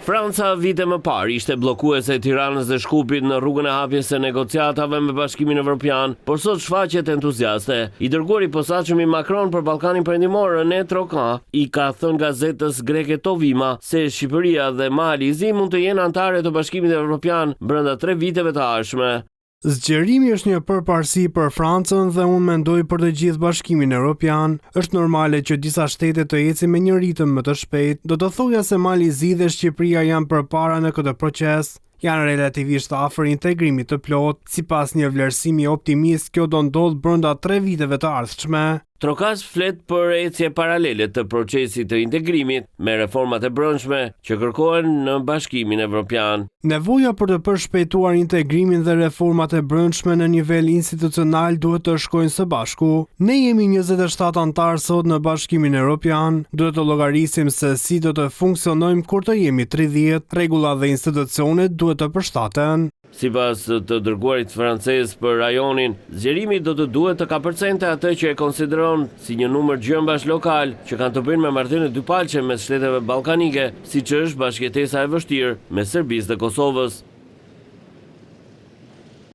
Franca vite më parë ishte bllokuese e Tiranës dhe Shkupit në rrugën e hapjes së negociatave me Bashkimin Evropian, por sot shfaqet entuziaste. I dërguari i posaçëm i Macron për Ballkanin Perëndimor, René Trocan, i ka thënë gazetës greke Tovima se Shqipëria dhe Malizi mund të jenë anëtare të Bashkimit Evropian brenda 3 viteve të ardhshme. Zgjerimi është një përparësi për Francën dhe unë mendoj për të gjithë Bashkimin Evropian. Është normale që disa shtete të ecin me një ritëm më të shpejt. Do të thoja se Malizi dhe Shqipëria janë përpara në këtë proces. Janë relativisht afër integrimit të plot. Sipas një vlerësimi optimist, kjo do ndodh brenda 3 viteve të ardhshme. Trokas flet për ecje paralele të procesit të integrimit me reformat e brendshme që kërkohen në Bashkimin Evropian. Nevoja për të përshpejtuar integrimin dhe reformat e brendshme në nivel institucional duhet të shkojnë së bashku. Ne jemi 27 antar sot në Bashkimin Evropian, duhet të llogarisim se si do të funksionojmë kur të jemi 30, rregullat dhe institucionet duhet të përshtaten. Sipas të dërguarit francez për rajonin, zgjerimi do të duhet të kapërcente atë që e konsideron si një numër gjëmbash lokal që kanë të bëjnë me marrëdhënie dypalçe mes shteteve ballkanike, siç është bashkëjetesa e vështirë mes Serbisë dhe Kosovës.